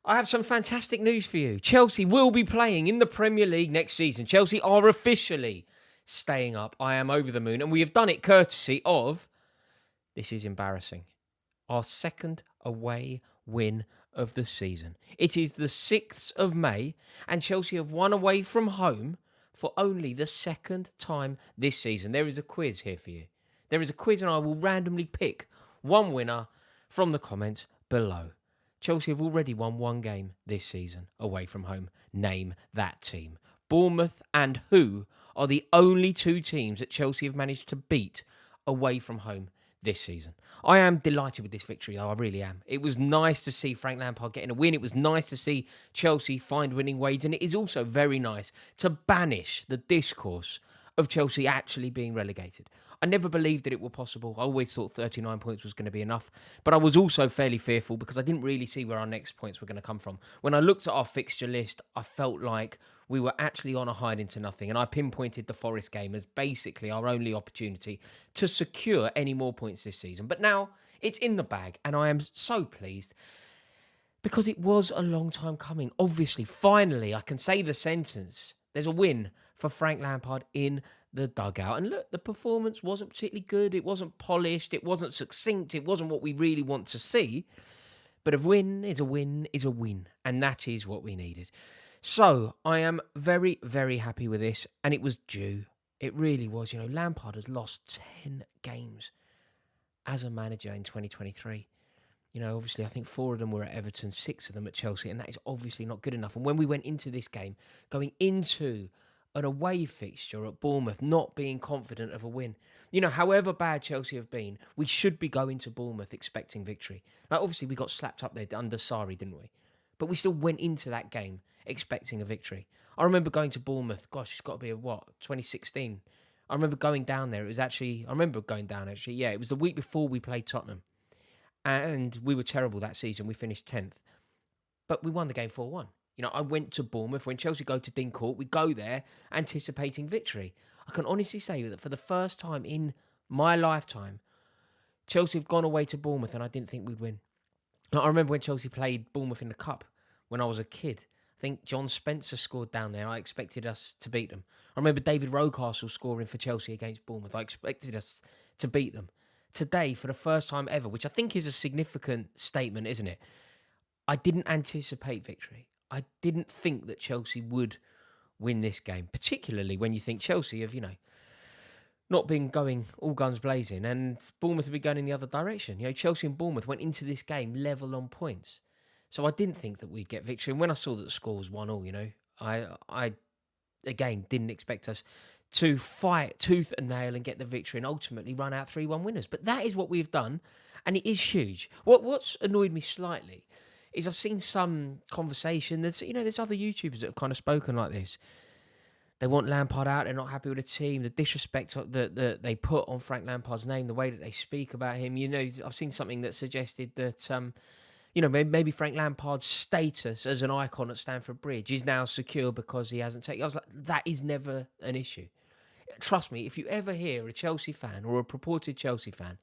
I have some fantastic news for you. Chelsea will be playing in the Premier League next season. Chelsea are officially staying up. I am over the moon, and we have done it courtesy of, this is embarrassing, our second away win of the season. It is the 6th of May, and Chelsea have won away from home for only the second time this season. There is a quiz here for you. There is a quiz, and I will randomly pick one winner from the comments below. Chelsea have already won one game this season away from home. Name that team. Bournemouth and who are the only two teams that Chelsea have managed to beat away from home this season. I am delighted with this victory, though. I really am. It was nice to see Frank Lampard getting a win. It was nice to see Chelsea find winning ways. And it is also very nice to banish the discourse of Chelsea actually being relegated. I never believed that it were possible. I always thought 39 points was going to be enough. But I was also fairly fearful because I didn't really see where our next points were going to come from. When I looked at our fixture list, I felt like we were actually on a hide into nothing. And I pinpointed the Forest game as basically our only opportunity to secure any more points this season. But now it's in the bag, and I am so pleased because it was a long time coming. Obviously, finally, I can say the sentence. There's a win for Frank Lampard in the dugout. And look, the performance wasn't particularly good. It wasn't polished. It wasn't succinct. It wasn't what we really want to see. But a win is a win is a win. And that is what we needed. So I am very, very happy with this. And it was due. It really was. You know, Lampard has lost 10 games as a manager in 2023. You know, obviously, I think 4 of them were at Everton, 6 of them at Chelsea, and that is obviously not good enough. And when we went into this game, going into an away fixture at Bournemouth, not being confident of a win, you know, however bad Chelsea have been, we should be going to Bournemouth expecting victory. Now, obviously, we got slapped up there under Sarri, didn't we? But we still went into that game expecting a victory. I remember going to Bournemouth, gosh, it's got to be 2016. I remember going down there. It was actually, yeah, it was the week before we played Tottenham. And we were terrible that season. We finished 10th. But we won the game 4-1. You know, I went to Bournemouth. When Chelsea go to Dean Court, we go there anticipating victory. I can honestly say that for the first time in my lifetime, Chelsea have gone away to Bournemouth and I didn't think we'd win. Now, I remember when Chelsea played Bournemouth in the Cup when I was a kid. I think John Spencer scored down there. I expected us to beat them. I remember David Rocastle scoring for Chelsea against Bournemouth. I expected us to beat them. Today, for the first time ever, which I think is a significant statement, isn't it? I didn't anticipate victory. I didn't think that Chelsea would win this game, particularly when you think Chelsea have, you know, not been going all guns blazing and Bournemouth have been going in the other direction. You know, Chelsea and Bournemouth went into this game level on points. So I didn't think that we'd get victory. And when I saw that the score was 1-1, you know, I again didn't expect us to fight tooth and nail and get the victory and ultimately run out 3-1 winners. But that is what we've done, and it is huge. What's annoyed me slightly is I've seen some conversation. There's other YouTubers that have kind of spoken like this. They want Lampard out. They're not happy with the team. The disrespect that they put on Frank Lampard's name, the way that they speak about him. You know, I've seen something that suggested that you know, maybe Frank Lampard's status as an icon at Stamford Bridge is now secure because he hasn't taken. I was like, that is never an issue. Trust me, if you ever hear a Chelsea fan or a purported Chelsea fan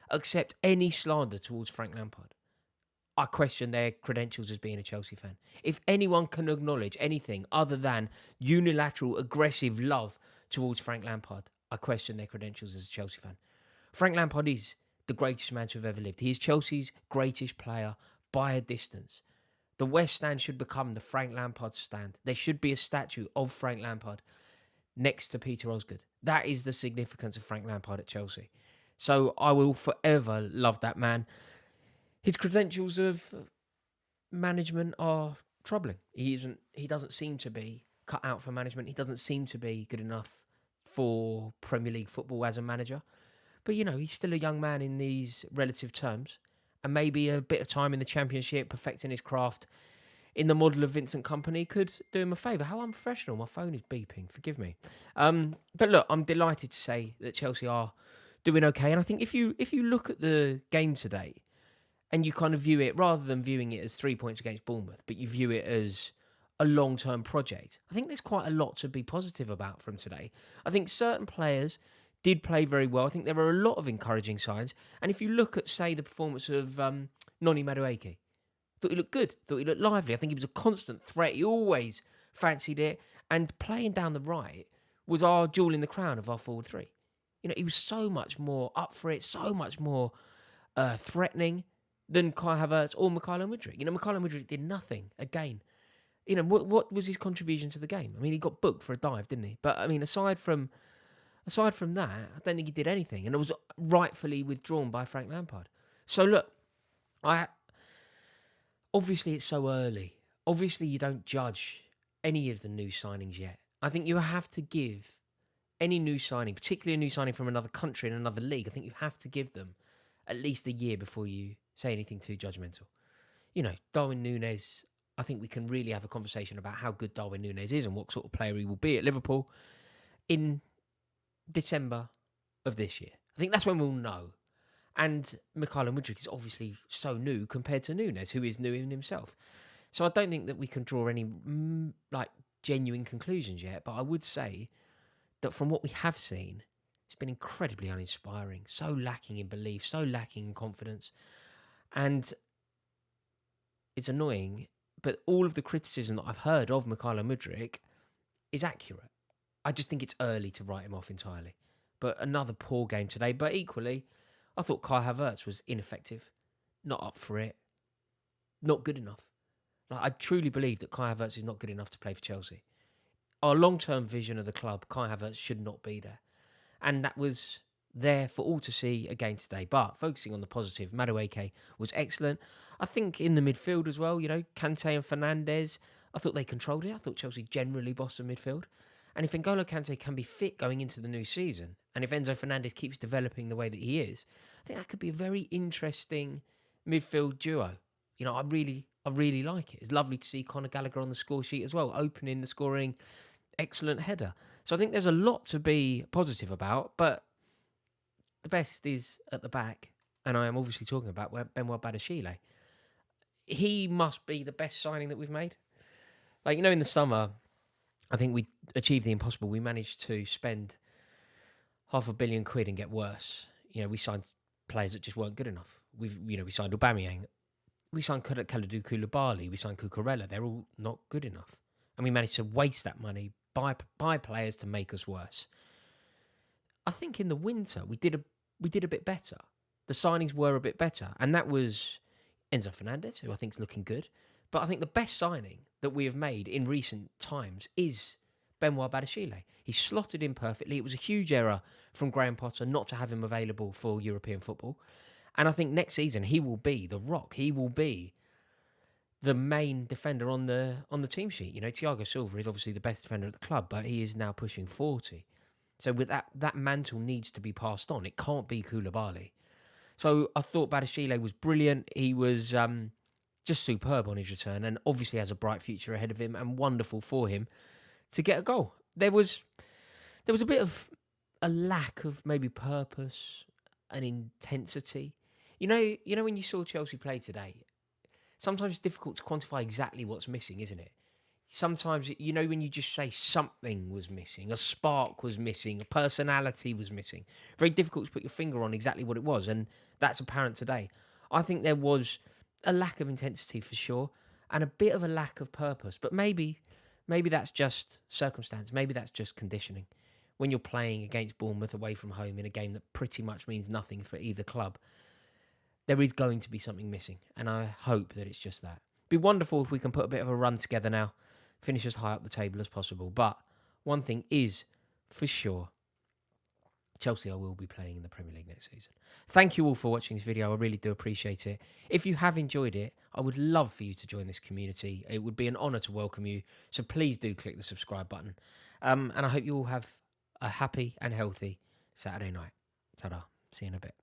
accept any slander towards Frank Lampard, I question their credentials as being a Chelsea fan. If anyone can acknowledge anything other than unilateral, aggressive love towards Frank Lampard, I question their credentials as a Chelsea fan. Frank Lampard is the greatest man to have ever lived. He is Chelsea's greatest player by a distance. The West Stand should become the Frank Lampard stand. There should be a statue of Frank Lampard next to Peter Osgood. That is the significance of Frank Lampard at Chelsea. So I will forever love that man. His credentials of management are troubling. He doesn't seem to be cut out for management. He doesn't seem to be good enough for Premier League football as a manager. But, you know, he's still a young man in these relative terms. And maybe a bit of time in the Championship, perfecting his craft in the model of Vincent Kompany could do him a favour. How unprofessional. My phone is beeping. Forgive me. But look, I'm delighted to say that Chelsea are doing okay. And I think if you look at the game today and you kind of view it, rather than viewing it as 3 points against Bournemouth, but you view it as a long-term project, I think there's quite a lot to be positive about from today. I think certain players did play very well. I think there were a lot of encouraging signs. And if you look at, say, the performance of Noni Madueke, Thought he looked good. Thought he looked lively. I think he was a constant threat. He always fancied it. And playing down the right was our jewel in the crown of our forward three. He was so much more up for it, so much more threatening than Kai Havertz or Mykhailo Mudryk. Mykhailo Mudryk did nothing again. What was his contribution to the game? I mean, he got booked for a dive, didn't he? But I mean, aside from that, I don't think he did anything, and it was rightfully withdrawn by Frank Lampard. So look, obviously it's so early. Obviously, you don't judge any of the new signings yet. I think you have to give any new signing, particularly a new signing from another country in another league, I think you have to give them at least a year before you say anything too judgmental. Darwin Núñez, I think we can really have a conversation about how good Darwin Núñez is and what sort of player he will be at Liverpool in December of this year. I think that's when we'll know. And Mykhailo Mudryk is obviously so new compared to Núñez, who is new in himself. So I don't think that we can draw any genuine conclusions yet, but I would say that from what we have seen, it's been incredibly uninspiring, so lacking in belief, so lacking in confidence. And it's annoying, but all of the criticism that I've heard of Mykhailo Mudryk is accurate. I just think it's early to write him off entirely. But another poor game today. But equally, I thought Kai Havertz was ineffective, not up for it, not good enough. I truly believe that Kai Havertz is not good enough to play for Chelsea. Our long-term vision of the club, Kai Havertz should not be there. And that was there for all to see again today. But focusing on the positive, Madueke was excellent. I think in the midfield as well, Kante and Fernandes, I thought they controlled it. I thought Chelsea generally bossed the midfield. And if N'Golo Kante can be fit going into the new season, and if Enzo Fernandez keeps developing the way that he is, I think that could be a very interesting midfield duo. I really like it. It's lovely to see Conor Gallagher on the score sheet as well, opening the scoring, excellent header. So I think there's a lot to be positive about, but the best is at the back, and I am obviously talking about Benoit Badiashile. He must be the best signing that we've made. In the summer, I think we achieved the impossible. We managed to spend £500 million and get worse. We signed players that just weren't good enough. We signed Aubameyang. We signed Kalidou Koulibaly. We signed Cucurella. They're all not good enough. And we managed to waste that money, buy players to make us worse. I think in the winter, we did a bit better. The signings were a bit better. And that was Enzo Fernandez, who I think is looking good. But I think the best signing that we have made in recent times is Benoit Badiashile. He slotted in perfectly. It was a huge error from Graham Potter not to have him available for European football. And I think next season he will be the rock. He will be the main defender on the team sheet. Thiago Silva is obviously the best defender at the club, but he is now pushing 40. So with that mantle needs to be passed on. It can't be Koulibaly. So I thought Badiashile was brilliant. He was just superb on his return, and obviously has a bright future ahead of him, and wonderful for him to get a goal. There was a bit of a lack of maybe purpose and intensity. When you saw Chelsea play today, sometimes it's difficult to quantify exactly what's missing, isn't it? Sometimes, when you just say something was missing, a spark was missing, a personality was missing. Very difficult to put your finger on exactly what it was, and that's apparent today. I think there was a lack of intensity for sure, and a bit of a lack of purpose. But maybe that's just circumstance. Maybe that's just conditioning. When you're playing against Bournemouth away from home in a game that pretty much means nothing for either club, there is going to be something missing, and I hope that it's just that. It'd be wonderful if we can put a bit of a run together now, finish as high up the table as possible. But one thing is for sure, Chelsea will be playing in the Premier League next season. Thank you all for watching this video. I really do appreciate it. If you have enjoyed it, I would love for you to join this community. It would be an honour to welcome you. So please do click the subscribe button. And I hope you all have a happy and healthy Saturday night. Ta-da. See you in a bit.